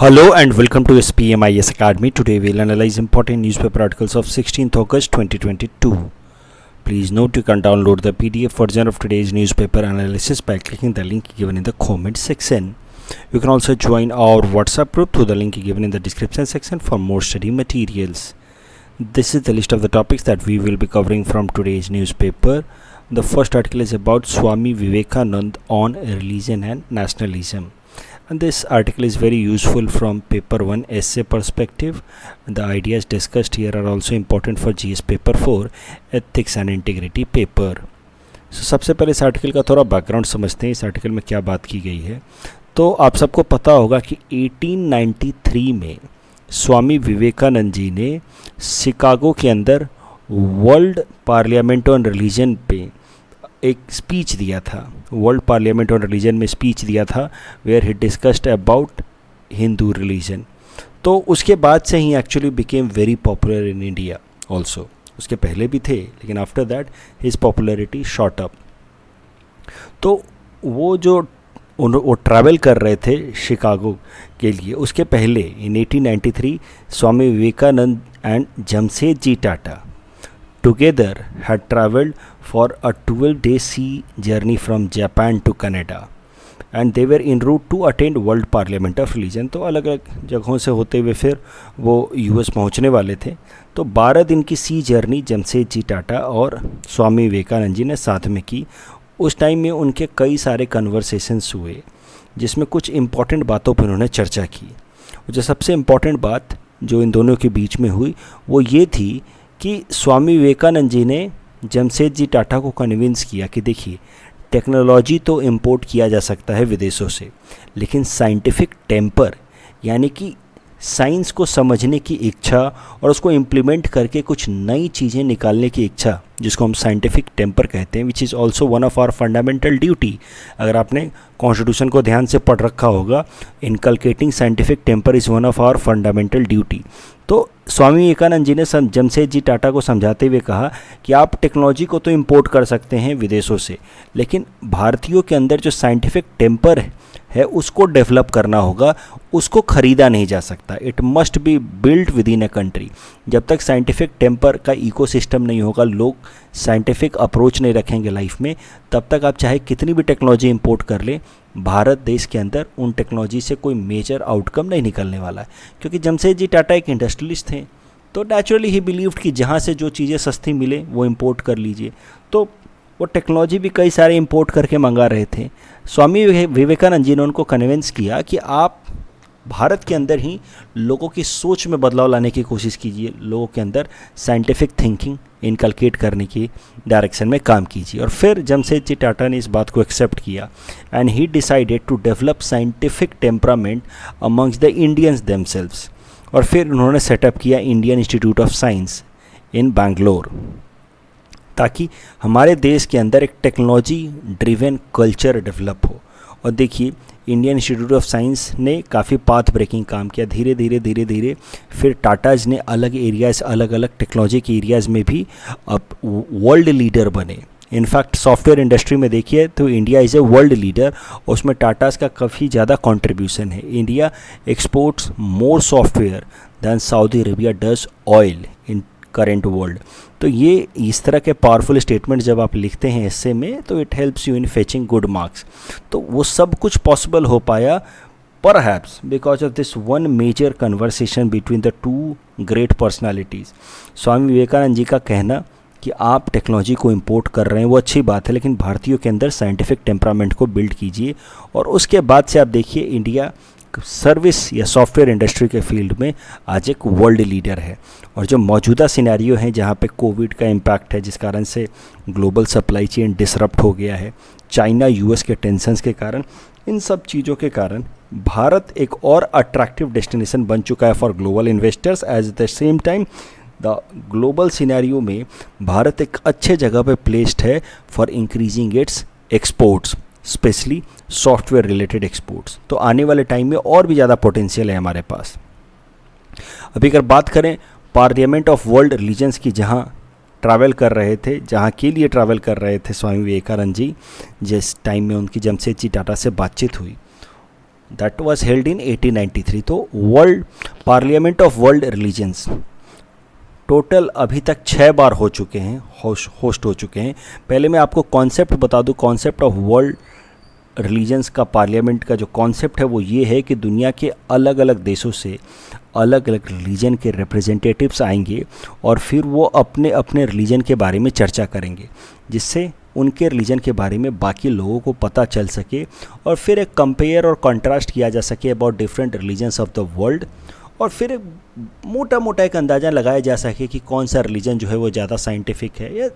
Hello and welcome to SPMIS Academy. Today we'll analyze important newspaper articles of 16th August 2022. Please note you can download the PDF version of today's newspaper analysis by clicking the link given in the comment section. You can also join our WhatsApp group through the link given in the description section for more study materials. This is the list of the topics that we will be covering from today's newspaper. The first article is about Swami Vivekananda on religion and nationalism. And this article is very useful from paper 1 essay perspective. The ideas discussed here are also important for GS paper 4 ethics and integrity paper. So सबसे पहले इस article का थोड़ा background समझते हैं, इस article में क्या बात की गई है। तो आप सबको पता होगा कि 1893 में स्वामी विवेकानंद जी ने शिकागो के अंदर वर्ल्ड पार्लियामेंट ऑन रिलीजन पे एक स्पीच दिया था, वर्ल्ड पार्लियामेंट ऑन रिलीजन में स्पीच दिया था, where he discussed about Hindu religion. तो उसके बाद से ही actually became very popular in India also. उसके पहले भी थे लेकिन after that his popularity shot up. तो वो ट्रैवल कर रहे थे शिकागो के लिए, उसके पहले in 1893 Swami Vivekananda and Jamshedji Tata together had traveled for a 12-day sea journey from Japan to Canada and they were en route to attend World Parliament of Religion। तो अलग अलग जगहों से होते हुए फिर वो यूएस पहुंचने वाले थे। तो 12 दिन की सी जर्नी जमशेदजी टाटा और स्वामी विवेकानंद जी ने साथ में की। उस टाइम में उनके कई सारे कन्वर्सेशंस हुए जिसमें कुछ इम्पॉर्टेंट बातों पर उन्होंने चर्चा की। जो सबसे इम्पॉर्टेंट बात जो इन दोनों के बीच में हुई वो ये थी कि स्वामी विवेकानंद जी ने जमशेदजी टाटा को कन्विंस किया कि देखिए टेक्नोलॉजी तो इंपोर्ट किया जा सकता है विदेशों से, लेकिन साइंटिफिक टेम्पर यानी कि साइंस को समझने की इच्छा और उसको इम्प्लीमेंट करके कुछ नई चीज़ें निकालने की इच्छा, जिसको हम साइंटिफिक टेम्पर कहते हैं, which is also one of our fundamental duty. अगर आपने कॉन्स्टिट्यूशन को ध्यान से पढ़ रखा होगा, inculcating scientific temper is one of our fundamental duty. तो स्वामी विवेकानंद जी ने जमशेदजी टाटा को समझाते हुए कहा कि आप टेक्नोलॉजी को तो इंपोर्ट कर सकते हैं विदेशों से, लेकिन भारतीयों के अंदर जो साइंटिफिक टेम्पर है उसको डेवलप करना होगा, उसको ख़रीदा नहीं जा सकता। It must be built with in a country. जब तक साइंटिफिक टेम्पर का इकोसिस्टम नहीं होगा, लोग साइंटिफिक अप्रोच नहीं रखेंगे लाइफ में, तब तक आप चाहे कितनी भी टेक्नोलॉजी इंपोर्ट कर लें, भारत देश के अंदर उन टेक्नोलॉजी से कोई मेजर आउटकम नहीं निकलने वाला है। क्योंकि जमशेदजी टाटा एक इंडस्ट्रियलिस्ट थे, तो नेचुरली ही बिलीव्ड कि जहाँ से जो चीज़ें सस्ती मिले वो इंपोर्ट कर लीजिए। तो वो टेक्नोलॉजी भी कई सारे इंपोर्ट करके मंगा रहे थे। स्वामी विवेकानंद जी ने उनको कन्विंस किया कि आप भारत के अंदर ही लोगों की सोच में बदलाव लाने की कोशिश कीजिए, लोगों के अंदर साइंटिफिक थिंकिंग इनकलकेट करने की डायरेक्शन में काम कीजिए। और फिर जमशेदजी टाटा ने इस बात को एक्सेप्ट किया and he decided to develop scientific temperament amongst the Indians themselves. और फिर उन्होंने सेटअप किया Indian Institute of Science in Bangalore, ताकि हमारे देश के अंदर एक टेक्नोलॉजी ड्रिवन कल्चर डेवलप हो। और देखिए इंडियन इंस्टीट्यूट ऑफ साइंस ने काफ़ी पाथ ब्रेकिंग काम किया। धीरे धीरे फिर टाटाज ने अलग एरियाज़, अलग अलग टेक्नोलॉजी के एरियाज़ में भी अब वर्ल्ड लीडर बने। इनफैक्ट सॉफ्टवेयर इंडस्ट्री में देखिए तो India is a world leader, उसमें टाटाज का काफ़ी ज़्यादा कंट्रीब्यूशन है। India exports more software than Saudi Arabia does oil in current world. तो ये इस तरह के पावरफुल स्टेटमेंट जब आप लिखते हैं एस्से में, तो it helps you in fetching good marks. तो वो सब कुछ पॉसिबल हो पाया perhaps because of this one major conversation between the two great personalities. Swami Vivekananda ji का कहना कि आप टेक्नोलॉजी को इंपोर्ट कर रहे हैं वो अच्छी बात है, लेकिन भारतीयों के अंदर साइंटिफिक टेम्परामेंट को बिल्ड कीजिए। और उसके बाद से आप देखिए इंडिया सर्विस या सॉफ्टवेयर इंडस्ट्री के फील्ड में आज एक वर्ल्ड लीडर है। और जो मौजूदा सिनेरियो है जहाँ पे कोविड का इम्पैक्ट है, जिस कारण से ग्लोबल सप्लाई चेन डिसरप्ट हो गया है, चाइना यूएस के टेंशंस के कारण, इन सब चीज़ों के कारण भारत एक और अट्रैक्टिव डेस्टिनेशन बन चुका है for global investors. Eight the same time the global scenario में भारत एक अच्छे जगह पे प्लेस्ड है for increasing its exports, specially software related exports. तो आने वाले टाइम में और भी ज़्यादा पोटेंशियल है हमारे पास। अभी अगर बात करें पार्लियामेंट ऑफ वर्ल्ड रिलीजन्स की, जहाँ ट्रैवल कर रहे थे, जहाँ के लिए ट्रैवल कर रहे थे स्वामी विवेकानंद जी, जिस टाइम में उनकी जमशेदजी टाटा से बातचीत हुई, दैट वाज हेल्ड इन 1893। तो world parliament of world religions total अभी तक 6 बार हो चुके हैं, होस्ट हो चुके हैं। पहले मैं आपको कॉन्सेप्ट बता दूं, कॉन्सेप्ट ऑफ वर्ल्ड रिलीजन्स का पार्लियामेंट का जो कॉन्सेप्ट है वो ये है कि दुनिया के अलग अलग देशों से अलग अलग रिलीजन के रिप्रेजेंटेटिव्स आएंगे और फिर वो अपने अपने रिलीजन के बारे में चर्चा करेंगे, जिससे उनके रिलीजन के बारे में बाकी लोगों को पता चल सके और फिर एक कंपेयर और कंट्रास्ट किया जा सके about different religions of the world, और फिर मोटा मोटा एक अंदाज़ा लगाया जा सके कि कौन सा रिलीजन जो है वो ज़्यादा साइंटिफिक है या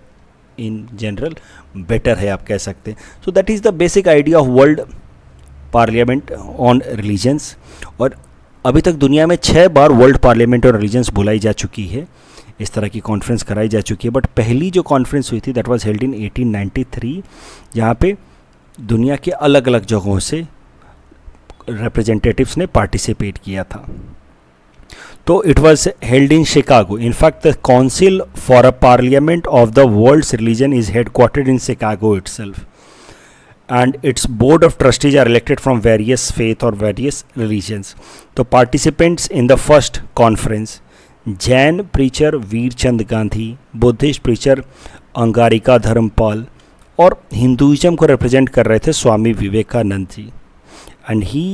इन जनरल बेटर है, आप कह सकते हैं। So that is the basic idea of world parliament on religions. और अभी तक दुनिया में 6 बार वर्ल्ड पार्लियामेंट ऑन रिलीजन्स बुलाई जा चुकी है, इस तरह की कॉन्फ्रेंस कराई जा चुकी है। बट पहली जो कॉन्फ्रेंस हुई थी दैट वाज हेल्ड इन 1893, जहाँ पे दुनिया के अलग अलग जगहों से रिप्रेजेंटेटिव्स ने पार्टिसिपेट किया था। तो it was held in Chicago. In fact the council for a parliament of the world's religion is headquartered in Chicago itself, and its board of trustees are elected from various faith or various religions. तो participants in the first conference, Jain preacher Veer Chand Gandhi, Buddhist preacher Anagarika Dharmapala और Hinduism को represent कर रहे थे स्वामी विवेकानंद जी, and he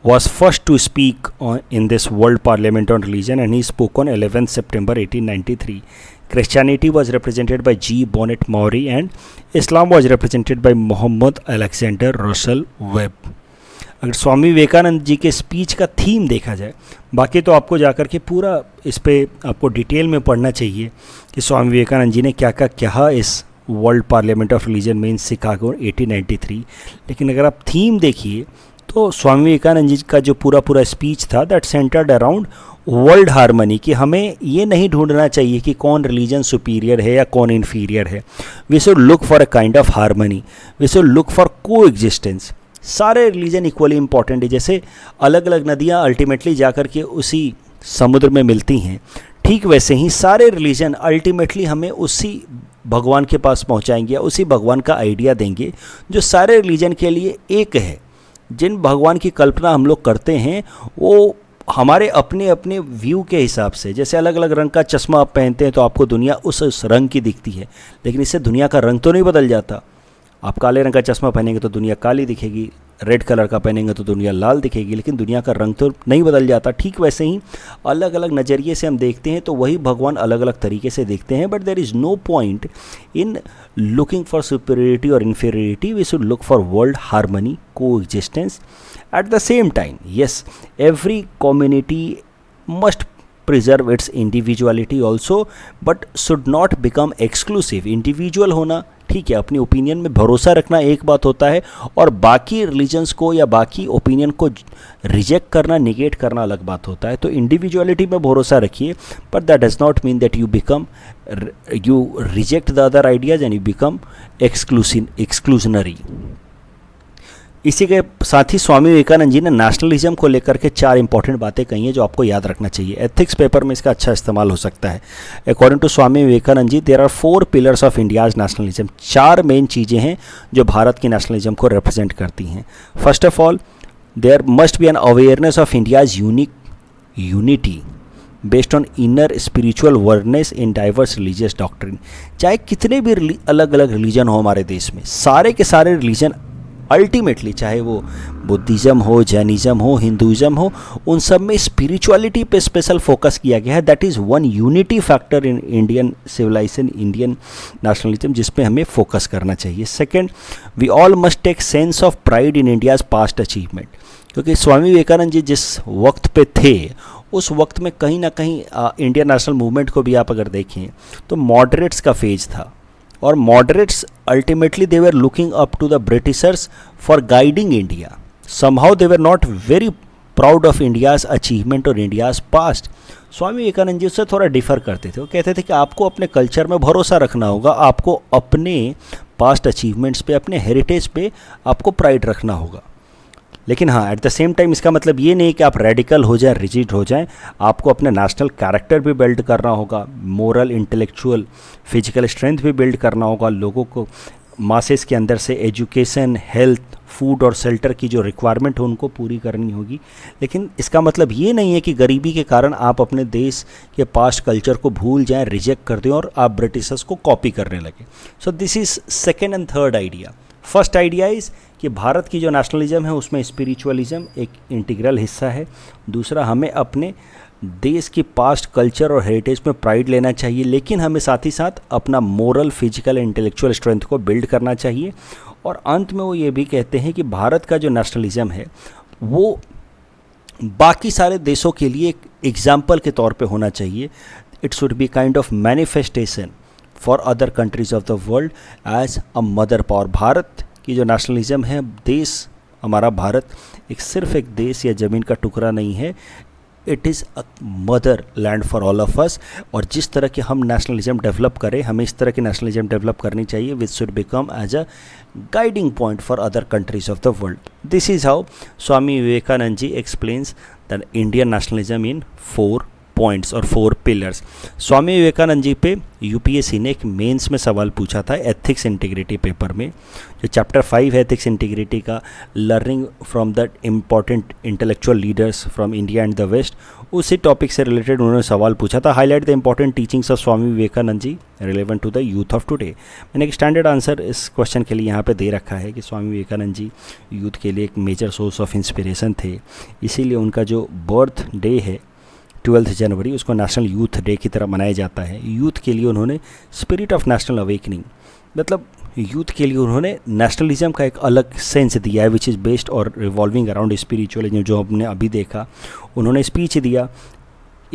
was first to speak in this World Parliament on Religion, and he spoke on 11th September 1893. Christianity was represented by G. Bonnet Maury and Islam was represented by Mohammed Alexander Russell Webb. अगर स्वामी विवेकानंद जी के speech का theme देखा जाए, बाकी तो आपको जाकर के पूरा इस पे आपको डिटेल में पढ़ना चाहिए कि स्वामी विवेकानंद जी ने क्या क्या कहा इस वर्ल्ड पार्लियामेंट ऑफ रिलीजन में इन शिकागो 1893, लेकिन अगर आप थीम देखिए तो स्वामी विवेकानंद जी का जो पूरा स्पीच था that centred around world harmony, कि हमें ये नहीं ढूंढना चाहिए कि कौन रिलीजन सुपीरियर है या कौन इन्फीरियर है। We should look for a kind of harmony, we should look for coexistence. सारे रिलीजन इक्वली इंपॉर्टेंट है। जैसे अलग अलग नदियाँ अल्टीमेटली जाकर के उसी समुद्र में मिलती हैं, ठीक वैसे ही सारे रिलीजन अल्टीमेटली हमें उसी भगवान के पास पहुँचाएंगे, उसी भगवान का आइडिया देंगे जो सारे रिलीजन के लिए एक है। जिन भगवान की कल्पना हम लोग करते हैं वो हमारे अपने अपने व्यू के हिसाब से, जैसे अलग अलग रंग का चश्मा आप पहनते हैं तो आपको दुनिया उस रंग की दिखती है, लेकिन इससे दुनिया का रंग तो नहीं बदल जाता। आप काले रंग का चश्मा पहनेंगे तो दुनिया काली दिखेगी, रेड कलर का पहनेंगे तो दुनिया लाल दिखेगी, लेकिन दुनिया का रंग तो नहीं बदल जाता। ठीक वैसे ही अलग अलग नज़रिए से हम देखते हैं तो वही भगवान अलग अलग तरीके से देखते हैं। But there is no point in looking for superiority और inferiority, we should look for world harmony, coexistence. At the same time, yes, every community must preserve its individuality also, but should not become exclusive. Individual होना ठीक है, अपनी opinion में भरोसा रखना एक बात होता है, और बाकी रिलीजन्स को या बाकी ओपिनियन को रिजेक्ट करना, निगेट करना अलग बात होता है। तो इंडिविजुअलिटी में भरोसा रखिए, but that does not mean that you reject the other ideas and you become exclusionary. इसी के साथ ही स्वामी विवेकानंद जी ने नेशनलिज्म को लेकर के 4 इंपॉर्टेंट बातें कही हैं जो आपको याद रखना चाहिए। एथिक्स पेपर में इसका अच्छा इस्तेमाल हो सकता है। According to Swami Vivekananda ji, there are 4 pillars of India's nationalism. 4 main चीज़ें हैं जो भारत की नेशनलिज्म को रिप्रेजेंट करती हैं। First of all, there must be an awareness of India's unity based on inner spiritual oneness in diverse religious doctrine. चाहे कितने भी अलग अलग रिलीजन हो हमारे देश में, सारे के सारे रिलीजन अल्टीमेटली, चाहे वो बुद्धिज़्म हो, जैनिज़्म हो, हिंदुइज़्म हो, उन सब में स्पिरिचुअलिटी पे स्पेशल फोकस किया गया है। That is one unity factor in Indian civilisation, Indian nationalism, जिस पे हमें फोकस करना चाहिए। Second, we all must take sense of pride in India's past achievement, क्योंकि स्वामी विवेकानंद जी जिस वक्त पे थे उस वक्त में कहीं ना कहीं इंडियन नेशनल मूवमेंट को भी आप अगर देखें तो मॉडरेट्स का फेज था, और moderates ultimately they were looking up to the Britishers for guiding India. Somehow they were not very proud of India's achievement और इंडियाज पास्ट। स्वामी विवेकानंद जी उससे थोड़ा डिफर करते थे। वो कहते थे कि आपको अपने कल्चर में भरोसा रखना होगा, आपको अपने पास्ट अचीवमेंट्स पे, अपने हेरिटेज पे आपको प्राइड रखना होगा। लेकिन हाँ, एट द सेम टाइम इसका मतलब ये नहीं कि आप रेडिकल हो जाएं, रिजिड हो जाएं। आपको अपने नेशनल कैरेक्टर भी बिल्ड करना होगा, मोरल, इंटेलेक्चुअल, फिजिकल स्ट्रेंथ भी बिल्ड करना होगा, लोगों को मासेस के अंदर से एजुकेशन, हेल्थ, फूड और शेल्टर की जो रिक्वायरमेंट है उनको पूरी करनी होगी। लेकिन इसका मतलब ये नहीं है कि गरीबी के कारण आप अपने देश के पास्ट कल्चर को भूल जाएं, रिजेक्ट कर दें और आप ब्रिटिशर्स को कॉपी करने लगे। So this is second and third idea. First idea is कि भारत की जो नेशनलिज्म है उसमें स्पिरिचुअलिज्म एक इंटीग्रल हिस्सा है। दूसरा, हमें अपने देश की पास्ट कल्चर और हेरिटेज में प्राइड लेना चाहिए, लेकिन हमें साथ ही साथ अपना मोरल, फिजिकल, इंटेलेक्चुअल स्ट्रेंथ को बिल्ड करना चाहिए। और अंत में वो ये भी कहते हैं कि भारत का जो नेशनलिज्म है वो बाकी सारे देशों के लिए एक एग्जाम्पल के तौर पे होना चाहिए। It should be kind of manifestation for other countries of the world as a mother power. Bharat की जो नेशनलिज्म है, देश हमारा भारत एक सिर्फ एक देश या ज़मीन का टुकड़ा नहीं है, it is a mother land for all of us. और जिस तरह की हम नेशनलिज्म डेवलप करें, हमें इस तरह की नेशनलिज्म डेवलप करनी चाहिए which should become as a guiding point for other countries of the world. This is how Swami Vivekananda ji explains the Indian nationalism in 4 points और 4 पिलर्स। स्वामी विवेकानंद जी पे यूपीएससी ने एक मेंस में सवाल पूछा था एथिक्स इंटीग्रिटी पेपर में। जो चैप्टर 5 है एथिक्स इंटीग्रिटी का, learning from the important intellectual leaders from India and the west, उसी टॉपिक से रिलेटेड उन्होंने सवाल पूछा था। Highlight the important teachings of Swami Vivekananda ji relevant to the youth of today. मैंने एक स्टैंडर्ड आंसर इस क्वेश्चन के लिए यहाँ पे दे रखा है कि स्वामी विवेकानंद जी यूथ के लिए एक मेजर सोर्स ऑफ इंस्पिरेशन थे, इसीलिए उनका जो बर्थ डे है 12 जनवरी उसको नेशनल यूथ डे की तरह मनाया जाता है। यूथ के लिए उन्होंने स्पिरिट ऑफ नेशनल अवेकनिंग, मतलब यूथ के लिए उन्होंने नेशनलिज्म का एक अलग सेंस दिया है विच इज़ बेस्ड और रिवॉल्विंग अराउंड स्पिरिचुअलिज्म। जो हमने अभी देखा, उन्होंने स्पीच दिया,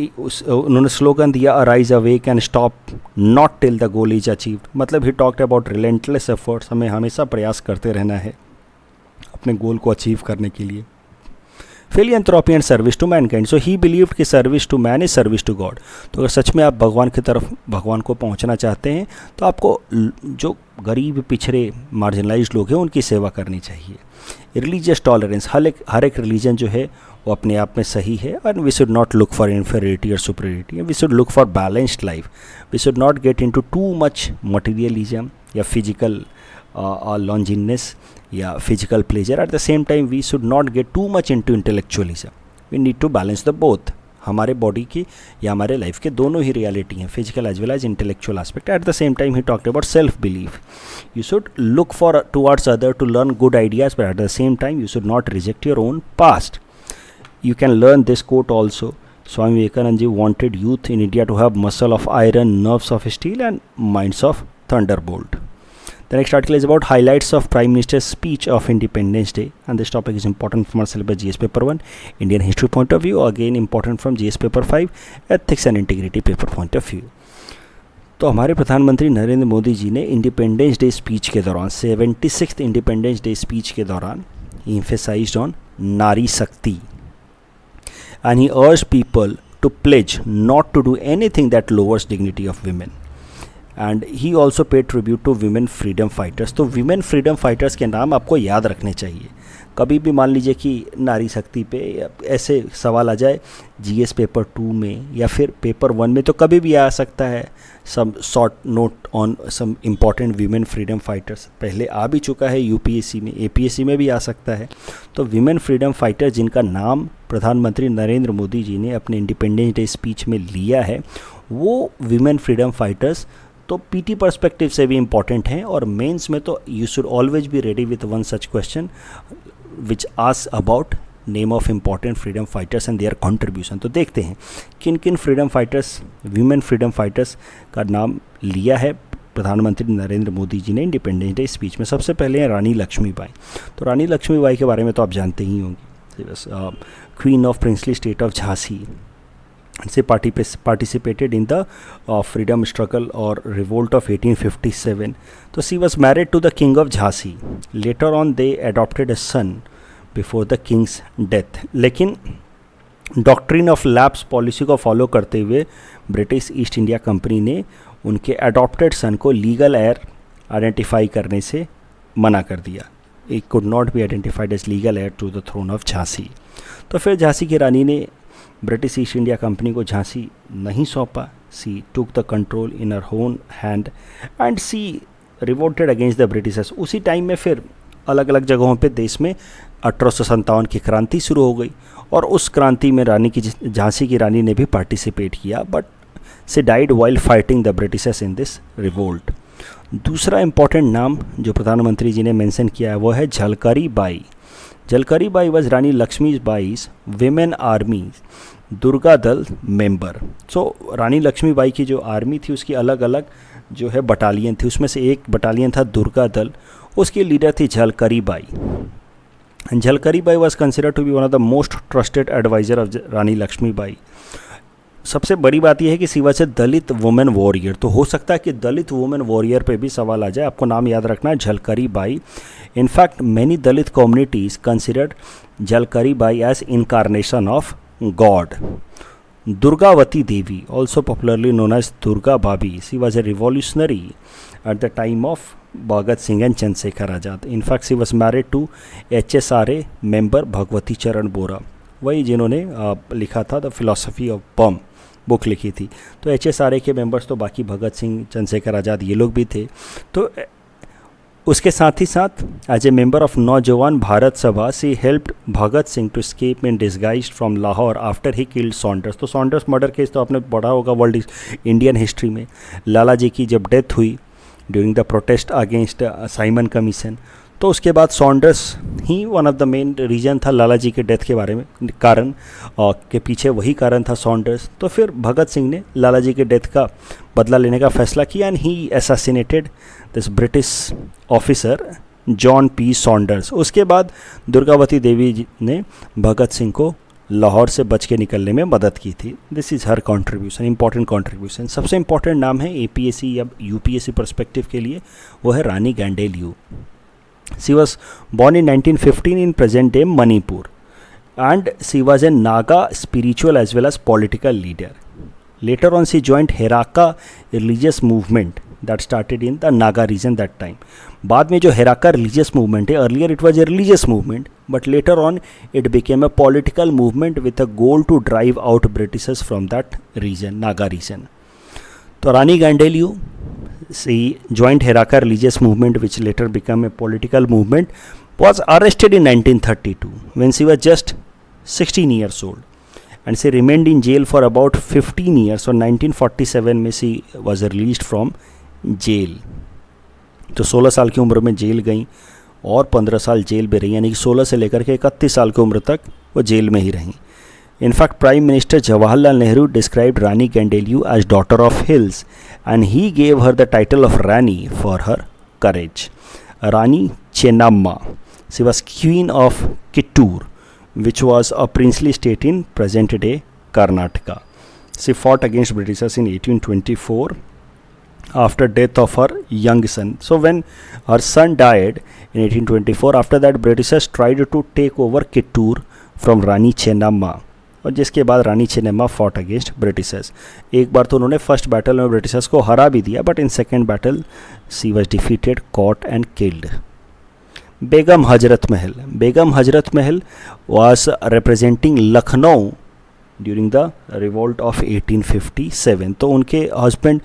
उन्होंने स्लोगन दिया, arise awake and stop not till the goal is achieved. मतलब he talked about relentless efforts, हमें हमेशा प्रयास करते रहना है अपने गोल को अचीव करने के लिए। Philanthropy and service to mankind, so he believed कि service to man is service to God. तो अगर सच में आप भगवान की तरफ, भगवान को पहुंचना चाहते हैं तो आपको जो गरीब, पिछड़े, मार्जिनलाइज्ड लोग हैं उनकी सेवा करनी चाहिए। रिलीजियस टॉलरेंस, हर एक रिलीजन जो है वो अपने आप में सही है, और we should not look for inferiority और superiority, we should look for balanced life. We should not get into too much materialism या फिजिकल लॉन्जिनेस या physical pleasure. At the same time we should not get too much into intellectualism. We need to balance the both. हमारे body की या हमारे life के दोनों ही reality हैं, physical as well as intellectual aspect. At the same time he talked about self belief. You should look for towards other to learn good ideas, but at the same time you should not reject your own past. You can learn this quote also. Swami Vivekananda ji wanted youth in India to have muscle of iron, nerves of steel and minds of thunderbolt. The next article is about highlights of Prime Minister's speech of Independence Day, and this topic is important from our syllabus GS paper 1, Indian history point of view, again important from GS paper 5, ethics and integrity paper point of view. तो हमारे प्रधानमंत्री नरेंद्र मोदी जी ने independence day speech के दौरान, 76th independence day speech के दौरान emphasized on नारी शक्ति, and he urged people to pledge not to do anything that lowers dignity of women, and he also paid tribute to women freedom fighters. तो women freedom fighters के नाम आपको याद रखने चाहिए। कभी भी मान लीजिए कि नारी शक्ति पे ऐसे सवाल आ जाए जीएस पेपर 2 में या फिर पेपर 1 में, तो कभी भी आ सकता है some short note on some important women freedom fighters. पहले आ भी चुका है यूपीएससी में, एपीएससी में भी आ सकता है। तो वीमेन फ्रीडम फाइटर्स जिनका नाम प्रधानमंत्री नरेंद्र मोदी जी ने अपने इंडिपेंडेंस डे स्पीच में लिया है, वो वीमेन फ्रीडम फाइटर्स तो पीटी पर्सपेक्टिव से भी इम्पॉर्टेंट हैं, और मेंस में तो you should always be ready with one such question which ask about name of important freedom fighters and there contribution. तो देखते हैं किन किन freedom fighters, women freedom fighters का नाम लिया है प्रधानमंत्री नरेंद्र मोदी जी ने इंडिपेंडेंस डे स्पीच में। सबसे पहले हैं रानी लक्ष्मीबाई। तो रानी लक्ष्मीबाई के बारे में तो आप जानते ही होंगे, queen of princely state of Jhansi से participated in the freedom struggle or revolt of 1857. So she was married to the king of Jhansi. Later on they adopted a son before the king's death. लेकिन doctrine of lapse policy को follow करते हुए British east India company ने उनके adopted सन को legal hair identify करने से मना कर दिया। It could not be identified as legal heir to the throne of Jhansi. तो फिर झांसी की रानी ने ब्रिटिश ईस्ट इंडिया कंपनी को झांसी नहीं सौंपा। She took the control in her own hand and she revolted against the Britishers. उसी टाइम में फिर अलग अलग जगहों पे देश में 1857 की क्रांति शुरू हो गई और उस क्रांति में झांसी की रानी ने भी पार्टिसिपेट किया, बट से died while fighting the Britishers in this revolt. दूसरा इंपॉर्टेंट नाम जो प्रधानमंत्री जी ने मेंशन किया है वो है Jhalkari Bai. Jhalkari Bai was Rani Lakshmibai's women army Durga Dal member. सो रानी लक्ष्मीबाई की जो आर्मी थी उसकी अलग अलग जो है बटालियन थी, उसमें से एक बटालियन था दुर्गा दल, उसकी लीडर थी Jhalkari Bai. Jhalkari Bai was considered to be one of the most trusted advisor of Rani Lakshmibai. सबसे बड़ी बात यह है कि she was a Dalit women warrior, तो हो सकता है कि दलित वुमेन वॉरियर पे भी सवाल आ जाए। आपको नाम याद रखना है Jhalkari Bai. In fact many Dalit communities considered Jhalkari Bai as incarnation of God. Durgavati Devi, also popularly known as Durga Bhabhi, she was a revolutionary at the time of Bhagat Singh and Chandrashekhar Azad. In fact she was married to HSRA member Bhagwati Charan Vohra, वही जिन्होंने लिखा था the philosophy of bomb book लिखी थी। तो HSRA के members तो बाकी भगत सिंह चंद्रशेखर आज़ाद ये लोग भी थे। तो उसके साथ ही साथ as a member of Naujawan Bharat Sabha she helped Bhagat Singh to escape in disguise from Lahore after he killed Saunders. तो सॉन्डर्स मर्डर केस तो आपने पढ़ा होगा वर्ल्ड इंडियन हिस्ट्री में। लाला जी की जब डेथ हुई during the protest against Simon Commission, तो उसके बाद सॉन्डर्स ही one of the main reason था लाला जी के डेथ के बारे में, कारण के पीछे वही कारण था सॉन्डर्स। तो फिर भगत सिंह ने लाला जी के डेथ का बदला लेने का फैसला किया and he assassinated this British officer John P Saunders. उसके बाद दुर्गावती देवी जी ने भगत सिंह को लाहौर से बच के निकलने में मदद की थी। This is her contribution, important contribution. सबसे इंपॉर्टेंट नाम है APSC या UPSC परस्पेक्टिव के लिए, वो है रानी गैंडेलियो। She was born in 1915 in present day Manipur and she was a Naga spiritual as well as political leader. Later on she joined Heraka religious movement that started in the Naga region that time. बाद में जो Heraka religious movement है, earlier it was a religious movement but later on it became a political movement with a goal to drive out Britishers from that region, Naga region. तो रानी गैंडेलियो she joined Heraka religious movement which later became a political movement, was arrested in 1932 when she was just 16 years old and she remained in jail for about 15 years. So 1947 में she was released from jail. तो 16 साल की उम्र में jail गई और 15 साल jail में रही, यानी कि 16 से लेकर के 31 साल की उम्र तक वो जेल में ही रहीं। In fact, Prime Minister Jawaharlal Nehru described Rani Gandeliu as daughter of hills and he gave her the title of Rani for her courage. Rani Chennamma, she was queen of Kittur, which was a princely state in present-day Karnataka. She fought against Britishers in 1824 after death of her young son. So when her son died in 1824, after that Britishers tried to take over Kittur from Rani Chennamma. और जिसके बाद Rani Chennamma fought against Britishers. एक बार तो उन्होंने first battle में Britishers को हरा भी दिया, but in second battle she was defeated, caught and killed. Begum Hazrat Mahal, Begum Hazrat Mahal was representing Lucknow during the revolt of 1857। तो उनके हस्बैंड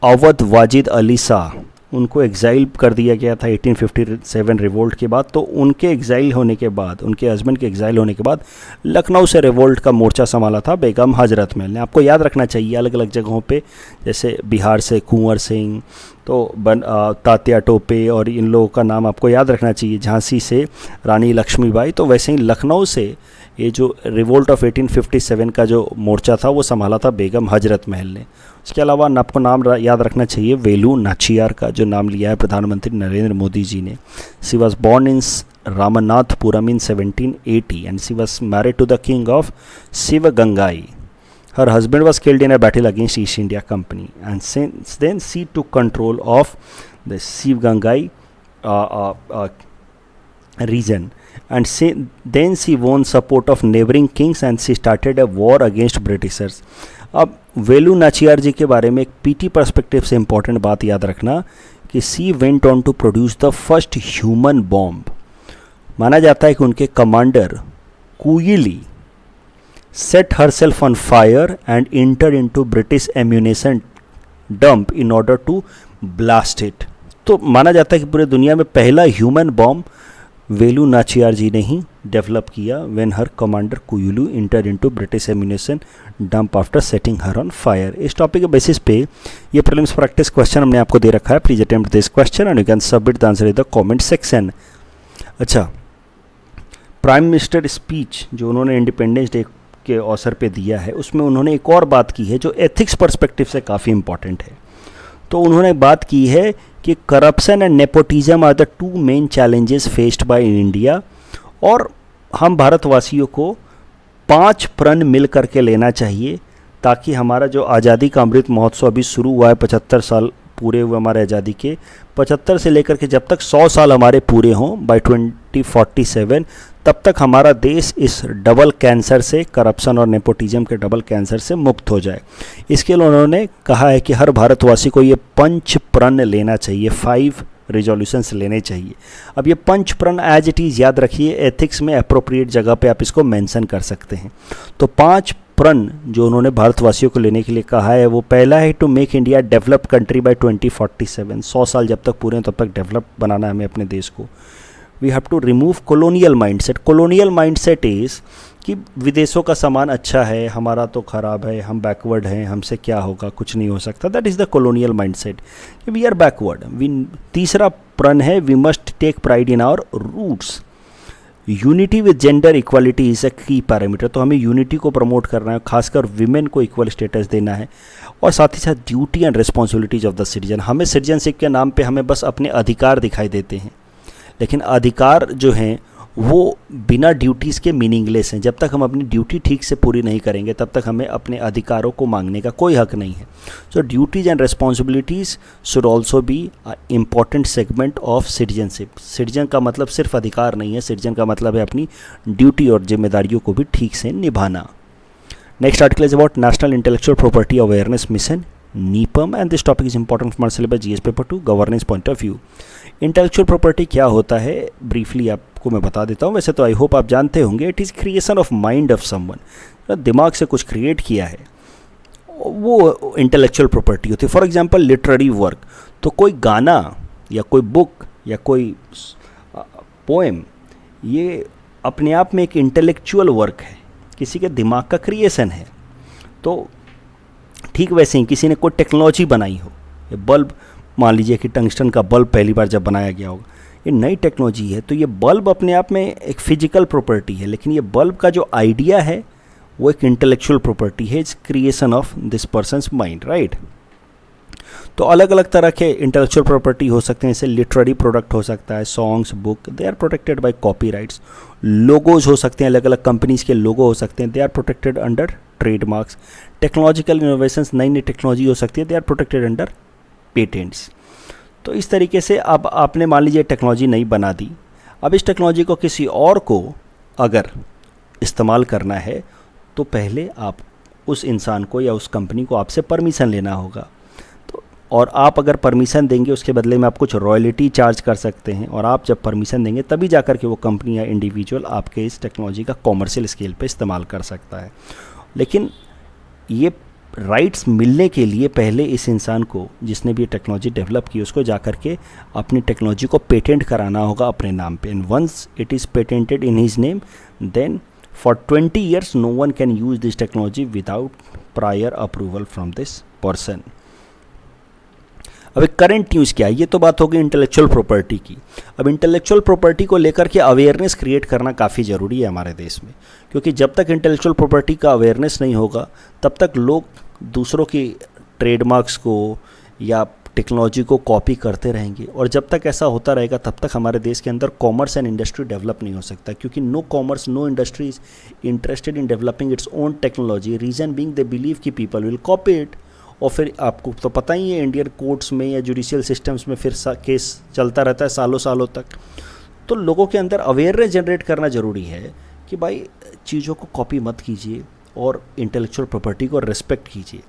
अवध वाजिद अली शाह, उनको एग्जाइल कर दिया गया था 1857 रिवोल्ट के बाद। तो उनके एग्जाइल होने के बाद, उनके हस्बैंड के एग्जाइल होने के बाद लखनऊ से रिवोल्ट का मोर्चा संभाला था बेगम हजरत महल ने। आपको याद रखना चाहिए अलग अलग जगहों पे, जैसे बिहार से कुंवर सिंह, तो तात्या टोपे और इन लोगों का नाम आपको याद रखना चाहिए। झांसी से रानी लक्ष्मीबाई, तो वैसे ही लखनऊ से ये जो रिवोल्ट ऑफ 1857 का जो मोर्चा था वो संभाला था बेगम हजरत महल ने। उसके अलावा आपको नाम याद रखना चाहिए वेलू नाचियार का, जो नाम लिया है प्रधानमंत्री नरेंद्र मोदी जी ने। She was born in Ramanathapuram in 1780 and she was married to the king of Sivagangai. Her husband was killed in a battle against East India Company, and since then she took control of the Shivgangai region, and then she won support of neighboring kings and she started a war against Britishers. अब वेलू नाचियार जी के बारे में एक PT perspective से important बात याद रखना कि she went on to produce the first human bomb. माना जाता है कि उनके commander Kuyili set herself on fire and entered into British ammunition dump in order to blast it. तो माना जाता है कि पूरे दुनिया में पहला ह्यूमन बॉम्ब वेलू नाचियार जी ने ही डेवलप किया when her commander Kuyili enter into British ammunition dump after setting her on fire. इस टॉपिक के बेसिस पे ये प्रीलिम्स प्रैक्टिस क्वेश्चन हमने आपको दे रखा है। Please attempt this question and you can submit the answer in the comment section. अच्छा, prime minister speech जो उन्होंने इंडिपेंडेंस डे के अवसर पे दिया है, उसमें उन्होंने एक और बात की है जो एथिक्स पर्सपेक्टिव से काफ़ी इंपॉर्टेंट है। तो उन्होंने बात की है कि corruption and nepotism are the two main challenges faced by India, और हम भारतवासियों को 5 प्रण मिल करके लेना चाहिए ताकि हमारा जो आज़ादी का अमृत महोत्सव अभी शुरू हुआ है, 75 साल पूरे हुए हमारे आज़ादी के, 75 से लेकर के जब तक 100 साल हमारे पूरे हों बाय 2047, तब तक हमारा देश इस डबल कैंसर से, करप्शन और नेपोटिज्म के डबल कैंसर से मुक्त हो जाए। इसके लिए उन्होंने कहा है कि हर भारतवासी को ये 5 प्रण लेना चाहिए, 5 रिजोल्यूशंस लेने चाहिए। अब ये 5 प्रण एज इट इज़ याद रखिए, एथिक्स में अप्रोप्रिएट जगह पे आप इसको मेंशन कर सकते हैं। तो 5 प्रण जो उन्होंने भारतवासियों को लेने के लिए कहा है, वो पहला है to make India developed country by 2047, 100 साल जब तक पूरे हैं तब तक डेवलप बनाना है हमें अपने देश को। We have to remove colonial mindset. Colonial mindset is कि विदेशों का सामान अच्छा है, हमारा तो ख़राब है, हम बैकवर्ड हैं, हमसे क्या होगा, कुछ नहीं हो सकता। That is the colonial mindset, we are backward. तीसरा प्रण है we must take pride in our roots. Unity with gender equality is a key parameter. तो हमें यूनिटी को प्रमोट करना है, खासकर विमेन को इक्वल स्टेटस देना है, और साथ ही साथ duty and responsibilities of the citizen. हमें सिटीजनशिप के नाम पे हमें बस अपने अधिकार दिखाई देते हैं, लेकिन अधिकार जो हैं वो बिना ड्यूटीज़ के मीनिंगलेस हैं। जब तक हम अपनी ड्यूटी ठीक से पूरी नहीं करेंगे तब तक हमें अपने अधिकारों को मांगने का कोई हक नहीं है। So duties and responsibilities should also be important segment of citizenship. Citizen का मतलब सिर्फ अधिकार नहीं है, सिटीजन का मतलब है अपनी ड्यूटी और जिम्मेदारियों को भी ठीक से निभाना। Next article is about national intellectual property awareness mission NEPM, and this topic is important for syllabus GS paper 2 governance point of view। Intellectual property क्या होता है ब्रीफली आपको मैं बता देता हूँ, वैसे तो आई होप आप जानते होंगे। It is creation of mind of someone, दिमाग से कुछ क्रिएट किया है, वो इंटेलेक्चुअल प्रॉपर्टी होती है। फॉर एग्जांपल लिटरेरी वर्क, तो कोई गाना या कोई बुक या कोई पोएम, ये अपने आप में एक इंटेलेक्चुअल वर्क है, किसी के दिमाग का क्रिएशन है। तो ठीक वैसे ही किसी ने कोई टेक्नोलॉजी बनाई हो, ये बल्ब मान लीजिए कि टंगस्टन का बल्ब पहली बार जब बनाया गया होगा, ये नई टेक्नोलॉजी है, तो ये बल्ब अपने आप में एक फिजिकल प्रॉपर्टी है, लेकिन ये बल्ब का जो आइडिया है वो एक इंटेलेक्चुअल प्रॉपर्टी है, it's creation of this persons mind, right. तो अलग अलग तरह के इंटेलेक्चुअल प्रॉपर्टी हो सकते हैं, जैसे लिटरेरी प्रोडक्ट हो सकता है, songs, book, they are protected by copyrights. Logos हो सकते हैं, अलग अलग कंपनीज़ के लोगो हो सकते हैं, they are protected under trademarks. Technological innovations, नई नई टेक्नोलॉजी हो सकती है, they are protected under patents. तो इस तरीके से अब आपने मान लीजिए टेक्नोलॉजी नई बना दी, अब इस टेक्नोलॉजी को किसी और को अगर इस्तेमाल करना है तो पहले आप उस इंसान को या उस कंपनी को आपसे परमिशन लेना होगा। तो और आप अगर परमिशन देंगे उसके बदले में आप कुछ रॉयल्टी चार्ज कर सकते हैं, और आप जब परमिशन देंगे तभी जा कर के वो कंपनी या इंडिविजुअल आपके इस टेक्नोलॉजी का कॉमर्शियल स्केल पे इस्तेमाल कर सकता है। लेकिन ये राइट्स मिलने के लिए पहले इस इंसान को, जिसने भी टेक्नोलॉजी डेवलप की, उसको जा कर के अपनी टेक्नोलॉजी को पेटेंट कराना होगा अपने नाम पे। And once it is patented in his name, then for 20 years no one can use this technology without prior approval from this person. अब एक करंट न्यूज़ क्या है, ये तो बात होगी इंटेलेक्चुअल प्रॉपर्टी की। अब इंटेलेक्चुअल प्रॉपर्टी को लेकर के अवेयरनेस क्रिएट करना काफ़ी ज़रूरी है हमारे देश में, क्योंकि जब तक इंटेलेक्चुअल प्रॉपर्टी का अवेयरनेस नहीं होगा तब तक लोग दूसरों की ट्रेडमार्क्स को या टेक्नोलॉजी को कॉपी करते रहेंगे, और जब तक ऐसा होता रहेगा तब तक हमारे देश के अंदर कॉमर्स एंड इंडस्ट्री डेवलप नहीं हो सकता, क्योंकि no commerce, no industry is interested in developing its own technology. Reason being they believe कि पीपल विल कॉपी इट। और फिर आपको तो पता ही है इंडियन कोर्ट्स में या जुडिशियल सिस्टम्स में फिर केस चलता रहता है सालों सालों तक। तो लोगों के अंदर अवेयरनेस जनरेट करना ज़रूरी है कि भाई चीज़ों को कॉपी मत कीजिए, और इंटेलेक्चुअल प्रॉपर्टी को रिस्पेक्ट कीजिए।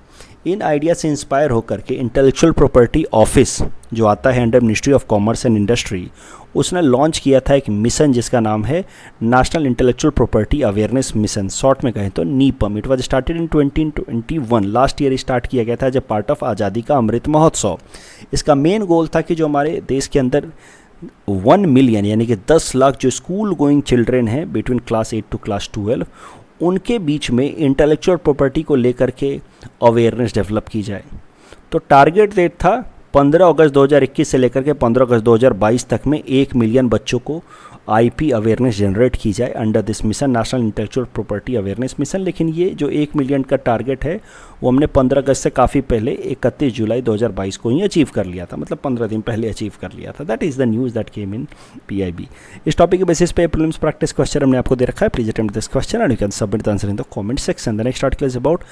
इन आइडिया से इंस्पायर होकर के इंटेलेक्चुअल प्रॉपर्टी ऑफिस जो आता है under ministry of commerce and industry, उसने लॉन्च किया था एक मिशन जिसका नाम है national intellectual property awareness mission, short में कहें तो NIPAM. It was started in 2021, last year start किया गया था एज ए पार्ट ऑफ आज़ादी का अमृत महोत्सव। इसका मेन गोल था कि जो हमारे देश के अंदर 1 मिलियन यानी कि 10 लाख जो स्कूल गोइंग चिल्ड्रेन हैं बिटवीन क्लास 8 टू क्लास 12, उनके बीच में इंटेलेक्चुअल प्रॉपर्टी को लेकर के अवेयरनेस डेवलप की जाए। तो टारगेट डेट था 15 अगस्त 2021 से लेकर के 15 अगस्त 2022 तक में 1 मिलियन बच्चों को आईपी अवेयरनेस जनरेट की जाए under this mission, national intellectual property awareness mission. लेकिन ये जो 1 मिलियन का टारगेट है वो हमने 15 अगस्त से काफ़ी पहले 31 जुलाई 2022 को ही अचीव कर लिया था, मतलब 15 दिन पहले अचीव कर लिया था। That is the news that came in PIB। इस टॉपिक के बेसिस पे प्रीलिम्स प्रैक्टिस क्वेश्चन हमने आपको दे रखा है। Please attempt this question and you can submit the answer in the comment section. The next article is about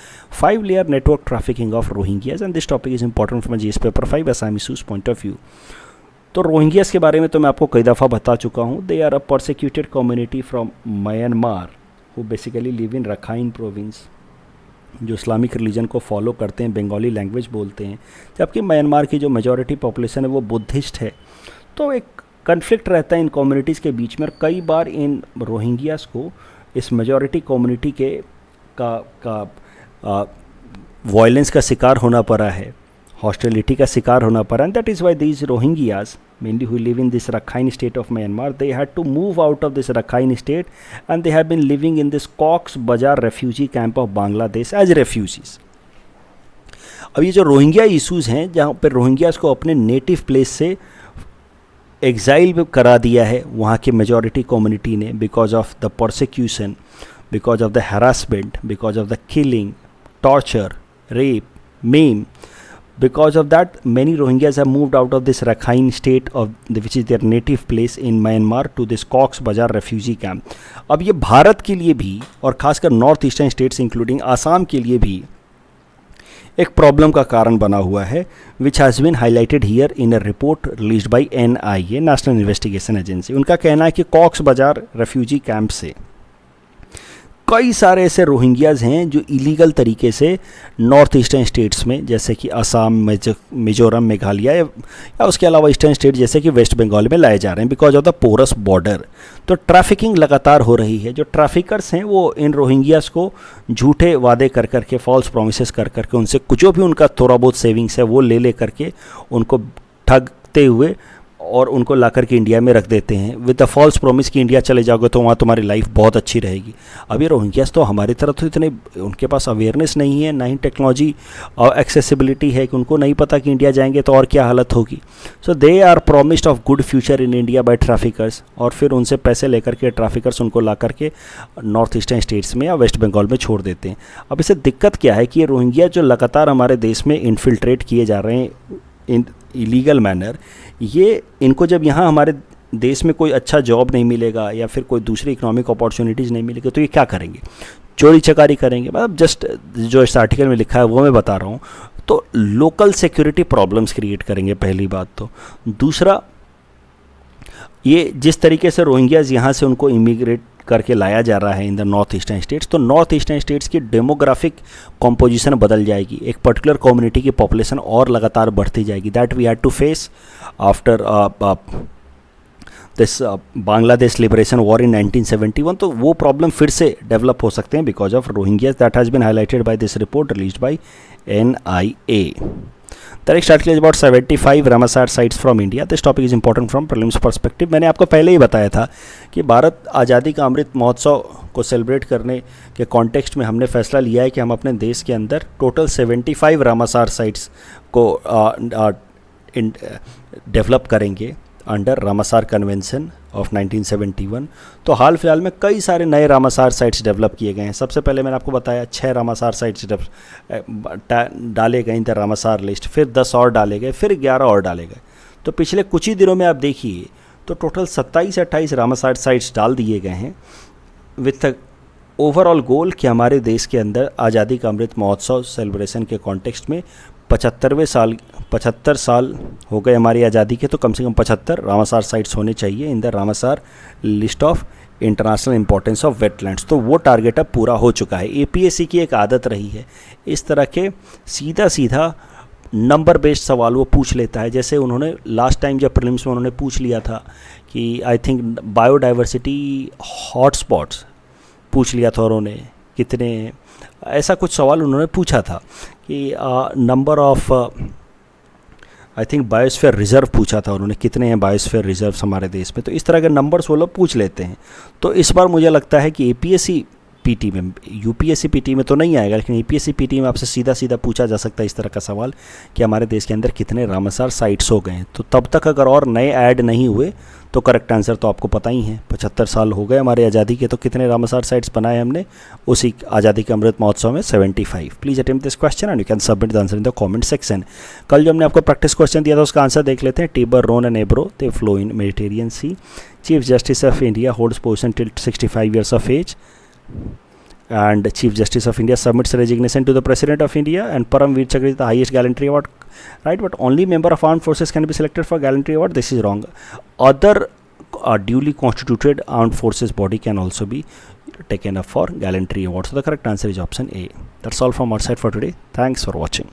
5 layer network trafficking of Rohingyas and this topic is important from GS paper 5 Assam issues point of view. तो Rohingyas के बारे में तो मैं आपको कई दफ़ा बता चुका हूँ। They are a persecuted community from Myanmar who basically live in Rakhine province, जो इस्लामिक रिलीजन को फॉलो करते हैं, बंगाली लैंग्वेज बोलते हैं, जबकि म्यांमार की जो मेजॉरिटी पॉपुलेशन है वो बुद्धिस्ट है। तो एक कन्फ्लिक्ट रहता है इन कम्युनिटीज़ के बीच में, और कई बार इन रोहिंग्यास को इस मेजॉरिटी कम्युनिटी के वायलेंस का शिकार होना पड़ा है, हॉस्टिलिटी का शिकार होना पड़ा। And that is why these Rohingyas mainly who live in this Rakhine state of Myanmar, they had to move out of this Rakhine state and they have been living in this Cox Bazar refugee camp of Bangladesh as refugees. अब ये जो Rohingya issues हैं जहाँ पर Rohingyas को अपने native place से exile करा दिया है वहाँ के मेजॉरिटी कम्युनिटी ने, because of the persecution, because of the harassment, because of the killing, torture, rape, ma'am. Because of that, many Rohingyas have moved out of this Rakhine state which is their native place in Myanmar to this Cox Bazar refugee camp. अब ये भारत के लिए भी और खासकर north eastern states including Assam के लिए भी एक प्रॉब्लम का कारण बना हुआ है, which has been highlighted here in a report released by NIA, national investigation agency. उनका कहना है कि कॉक्स बाजार रेफ्यूजी कैंप से कई सारे ऐसे रोहिंग्याज हैं जो इलीगल तरीके से नॉर्थ ईस्टर्न स्टेट्स में जैसे कि असम, मिजोरम, मेघालय या उसके अलावा ईस्टर्न स्टेट जैसे कि वेस्ट बंगाल में लाए जा रहे हैं because of the porous border. तो ट्रैफिकिंग लगातार हो रही है. जो ट्रैफिकर्स हैं वो इन रोहिंग्यास को झूठे वादे कर करके, फॉल्स प्रोमिसेस कर करके, उनसे जो भी उनका थोड़ा बहुत सेविंग्स है वो ले करके उनको ठगते हुए और उनको ला करके इंडिया में रख देते हैं विद द फॉल्स प्रॉमिस कि इंडिया चले जाओगे तो वहाँ तुम्हारी लाइफ बहुत अच्छी रहेगी. अब ये रोहिंग्यास तो हमारी तरफ तो इतने उनके पास अवेयरनेस नहीं है, ना ही टेक्नोलॉजी और एक्सेसिबिलिटी है कि उनको नहीं पता कि इंडिया जाएंगे तो और क्या हालत होगी. So they are promised of good future in India by traffickers, और फिर उनसे पैसे लेकर के ट्रैफिकर्स उनको ला करके नॉर्थ ईस्टर्न स्टेट्स में या वेस्ट बंगाल में छोड़ देते हैं. अब इससे दिक्कत क्या है कि ये रोहिंग्या जो लगातार हमारे देश में इन्फिल्ट्रेट किए जा रहे हैं इन इलीगल मैनर, ये इनको जब यहाँ हमारे देश में कोई अच्छा जॉब नहीं मिलेगा या फिर कोई दूसरी इकोनॉमिक अपॉर्चुनिटीज़ नहीं मिलेगी तो ये क्या करेंगे? चोरी चकारी करेंगे. मतलब जस्ट जो इस आर्टिकल में लिखा है वो मैं बता रहा हूँ. तो लोकल सिक्योरिटी प्रॉब्लम्स क्रिएट करेंगे पहली बात तो. दूसरा, ये जिस तरीके से रोहिंग्याज यहाँ से उनको इमिग्रेट करके लाया जा रहा है in the north eastern states, तो नॉर्थ ईस्टर्न स्टेट्स की डेमोग्राफिक कॉम्पोजिशन बदल जाएगी. एक पर्टिकुलर कम्युनिटी की पॉपुलेशन और लगातार बढ़ती जाएगी. That we had to face after this Bangladesh liberation war in 1971. तो वो प्रॉब्लम फिर से डेवलप हो सकते हैं because of Rohingyas. That has been highlighted by this report released by NIA. The next article is about 75 Ramsar sites from India. This topic is important from prelims perspective. मैंने आपको पहले ही बताया था कि भारत आज़ादी का अमृत महोत्सव को सेलिब्रेट करने के कॉन्टेक्स्ट में हमने फैसला लिया है कि हम अपने देश के अंदर टोटल 75 रामासार साइट्स को डेवलप करेंगे अंडर रामासार कन्वेंशन ऑफ 1971. तो हाल फिलहाल में कई सारे नए रामासार साइट्स डेवलप किए गए हैं. सबसे पहले मैंने आपको बताया 6 रामासार साइट्स डाले गए इन द रामासार लिस्ट, फिर 10 और डाले गए, फिर 11 और डाले गए. तो पिछले कुछ ही दिनों में आप देखिए तो टोटल 27-28 रामासार साइट्स डाल दिए गए हैं विथ द ओवरऑल गोल कि हमारे देश के अंदर आज़ादी का अमृत महोत्सव सेलिब्रेशन के कॉन्टेक्स्ट में 75 साल हो गए हमारी आज़ादी के, तो कम से कम 75 रामासार साइट्स होने चाहिए in the Ramsar list of international importance of wetlands, तो वो टारगेट अब पूरा हो चुका है। एपीएससी की एक आदत रही है इस तरह के सीधा सीधा नंबर बेस्ड सवाल वो पूछ लेता है। जैसे उन्होंने लास्ट टाइम जब प्रीलिम्स में उन्होंने पूछ लिया था कि आई थिंक बायोडाइवर्सिटी हॉटस्पॉट्स पूछ लिया था उन्होंने, कितने, ऐसा कुछ सवाल उन्होंने पूछा था कि number of I think biosphere reserve पूछा था उन्होंने, कितने हैं बायोस्फीयर रिजर्व हमारे देश में। तो इस तरह के नंबर्स वो लोग पूछ लेते हैं। तो इस बार मुझे लगता है कि एपीएससी पीटी में, यूपीएससी पीटी में तो नहीं आएगा, लेकिन एपीएससी पीटी में आपसे सीधा सीधा पूछा जा सकता है इस तरह का सवाल कि हमारे देश के अंदर कितने रामसर साइट्स हो गए हैं। तो तब तक अगर और नए ऐड नहीं हुए तो करेक्ट आंसर तो आपको पता ही है, 75 साल हो गए हमारी आज़ादी के, तो कितने रामसर साइट्स बनाए हमने उसी आज़ादी के अमृत महोत्सव में? 75। Please attempt this question and you can submit the answer in the comment section. कल जो हमने आपको प्रैक्टिस क्वेश्चन दिया था उसका आंसर देख लेते हैं। Tiber, Rhone and Ebro they flow in Mediterranean sea. Chief justice of India holds position till 65 years of age, and Chief Justice of India submits resignation to the President of India, and Param Veer Chakra is the highest gallantry award, right? But only member of armed forces can be selected for gallantry award. This is wrong. Other duly constituted armed forces body can also be taken up for gallantry award. So the correct answer is option A. That's all from our side for today. Thanks for watching.